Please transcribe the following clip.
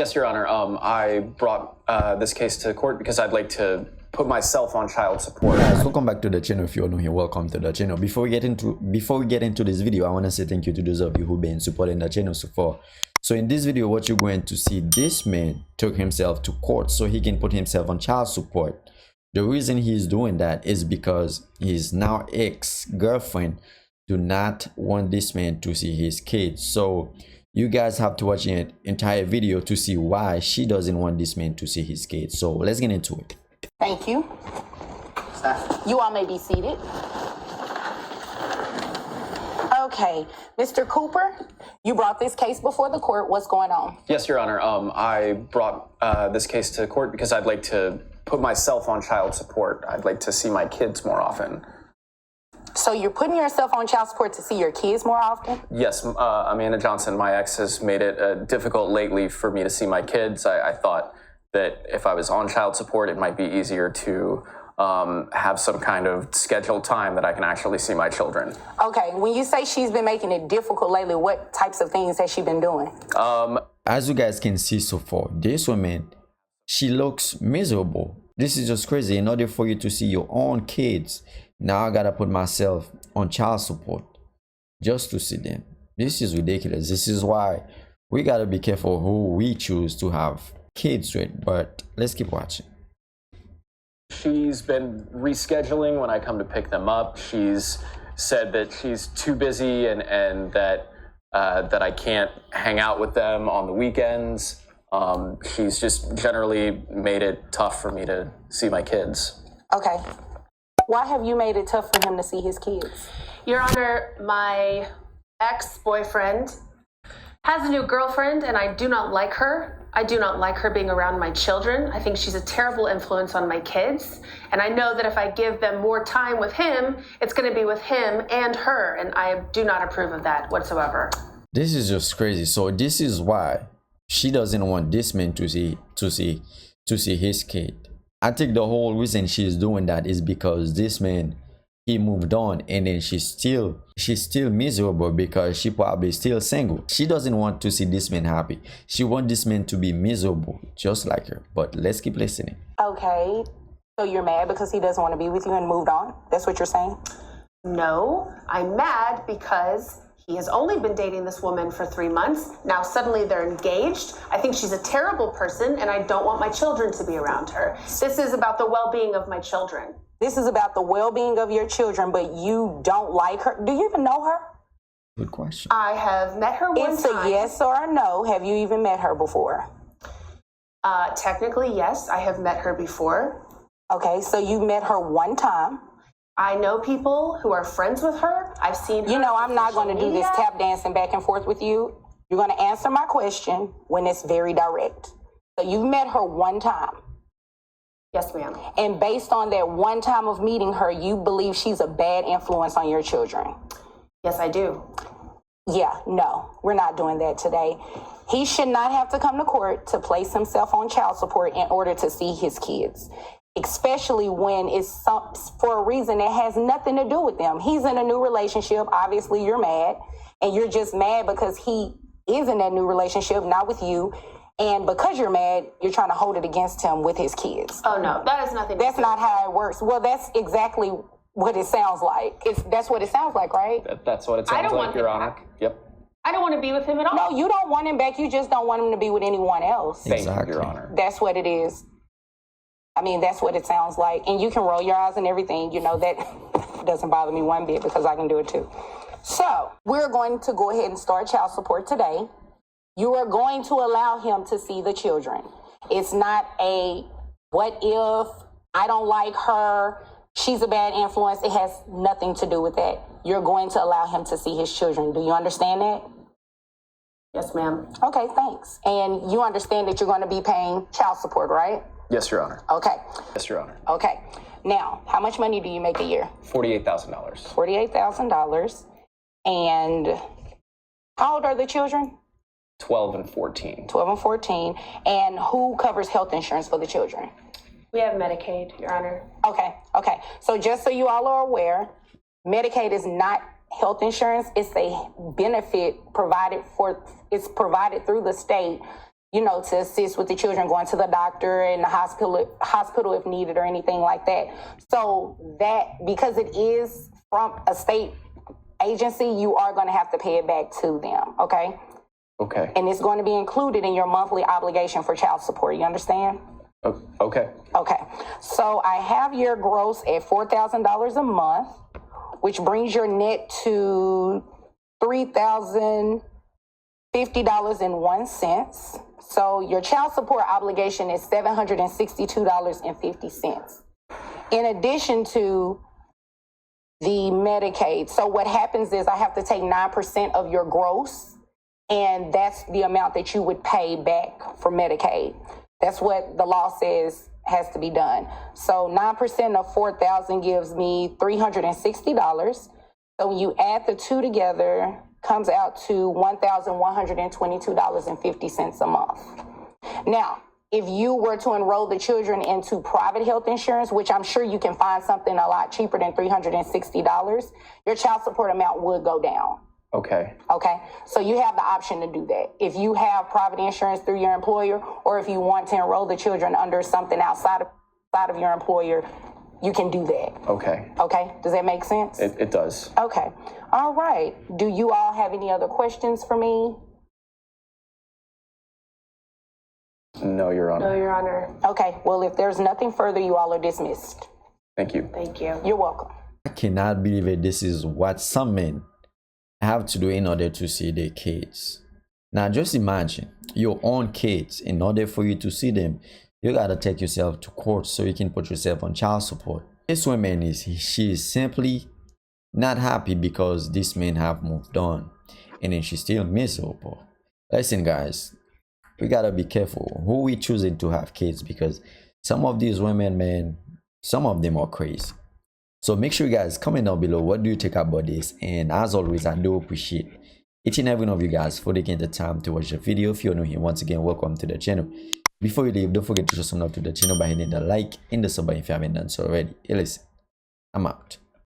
Yes, Your Honor. I brought this case to court because I'd like to put myself on child support. Guys, welcome back to the channel. If you're new here, welcome to the channel. Before we get into this video, I want to say thank you to those of you who've been supporting the channel so far. So in this video, what you're going to see, this man took himself to court so he can put himself on child support. The reason he's doing that is because his now ex-girlfriend do not want this man to see his kids. So you guys have to watch the entire video to see why she doesn't want this man to see his kids. So let's get into it. Thank you. You all may be seated. Okay, Mr. Cooper, you brought this case before the court. What's going on? Yes, Your Honor. I brought this case to court because I'd like to put myself on child support. I'd like to see my kids more often. So you're putting yourself on child support to see your kids more often? Yes, Amanda Johnson, my ex, has made it difficult lately for me to see my kids. I thought that if I was on child support, it might be easier to have some kind of scheduled time that I can actually see my children. Okay, when you say she's been making it difficult lately, what types of things has she been doing? As you guys can see so far, this woman, she looks miserable. This is just crazy. In order for you to see your own kids, now I gotta put myself on child support just to see them. This is ridiculous. This is why we gotta be careful who we choose to have kids with. But let's keep watching. She's been rescheduling when I come to pick them up. She's said that she's too busy and that I can't hang out with them on the weekends. She's just generally made it tough for me to see my kids. Okay. Why have you made it tough for him to see his kids? Your Honor, my ex-boyfriend has a new girlfriend and I do not like her. I do not like her being around my children. I think she's a terrible influence on my kids. And I know that if I give them more time with him, it's going to be with him and her. And I do not approve of that whatsoever. This is just crazy. So this is why she doesn't want this man to see his kid. I think the whole reason she's doing that is because this man, he moved on, and then she's still miserable because she probably still single. She doesn't want to see this man happy. She wants this man to be miserable just like her. But let's keep listening. Okay, so you're mad because he doesn't want to be with you and moved on? That's what you're saying? No, I'm mad because he has only been dating this woman for 3 months. Now suddenly they're engaged. I think she's a terrible person and I don't want my children to be around her. This is about the well-being of my children. This is about the well-being of your children, but you don't like her. Do you even know her? Good question. I have met her one time. It's a yes or a no. Have you even met her before? Technically, yes, I have met her before. Okay, so you met her one time. I know people who are friends with her. I've seen her. You know, I'm not going to do this media. tap dancing back and forth with you. You're going to answer my question when it's very direct. So you've met her one time. Yes, ma'am. And based on that one time of meeting her, you believe she's a bad influence on your children? Yes, I do. Yeah, no, we're not doing that today. He should not have to come to court to place himself on child support in order to see his kids, especially when it's for a reason that has nothing to do with them. He's in a new relationship. Obviously, you're mad, and you're just mad because he is in that new relationship, not with you. And because you're mad, you're trying to hold it against him with his kids. Oh, no, that has nothing to do That's not how it works. Well, that's exactly what it sounds like. That's what it sounds like, right? That's what it sounds like, Your Honor. Yep. I don't want to be with him at all. No, you don't want him back. You just don't want him to be with anyone else. Thank you, Exactly. Your Honor. That's what it is. I mean, that's what it sounds like. And you can roll your eyes and everything. You know, that doesn't bother me one bit because I can do it too. So we're going to go ahead and start child support today. You are going to allow him to see the children. It's not a what if, I don't like her, she's a bad influence. It has nothing to do with that. You're going to allow him to see his children. Do you understand that? Yes, ma'am. Okay, thanks. And you understand that you're going to be paying child support, right? Yes, Your Honor. Okay. Yes, Your Honor. Okay. Now, how much money do you make a year? $48,000. $48,000. And how old are the children? 12 and 14. 12 and 14. And who covers health insurance for the children? We have Medicaid, Your Honor. Okay. So just so you all are aware, Medicaid is not health insurance. It's a benefit provided through the state you know, to assist with the children going to the doctor and the hospital if needed or anything like that. So that, because it is from a state agency, you are going to have to pay it back to them, okay? Okay. And it's going to be included in your monthly obligation for child support. You understand? Okay. Okay. So I have your gross at $4,000 a month, which brings your net to $3,050.01. So your child support obligation is $762.50. In addition to the Medicaid. So what happens is I have to take 9% of your gross, and that's the amount that you would pay back for Medicaid. That's what the law says has to be done. So 9% of $4,000 gives me $360. So when you add the two together, comes out to $1,122.50 a month. Now, if you were to enroll the children into private health insurance, which I'm sure you can find something a lot cheaper than $360, your child support amount would go down. Okay. Okay. So you have the option to do that. If you have private insurance through your employer, or if you want to enroll the children under something outside of your employer, you can do that. Okay. Okay. Does that make sense? It does. Okay. All right. Do you all have any other questions for me? No, Your Honor. No, Your Honor. Okay. Well, if there's nothing further, you all are dismissed. Thank you. Thank you. You're welcome. I cannot believe it. This is what some men have to do in order to see their kids. Now just imagine your own kids. In order for you to see them, you gotta take yourself to court so you can put yourself on child support. This woman she is simply not happy because this man have moved on, and then she's still miserable. Listen, guys, we gotta be careful who we choosing to have kids, because some of these women, man, some of them are crazy. So make sure you guys comment down below what do you think about this, and as always, I do appreciate each and every one of you guys for taking the time to watch the video. If you're new here, once again, welcome to the channel. Before you leave, don't forget to show some love to the channel by hitting the like and the sub button if you haven't done so already. Hey, listen, I'm out.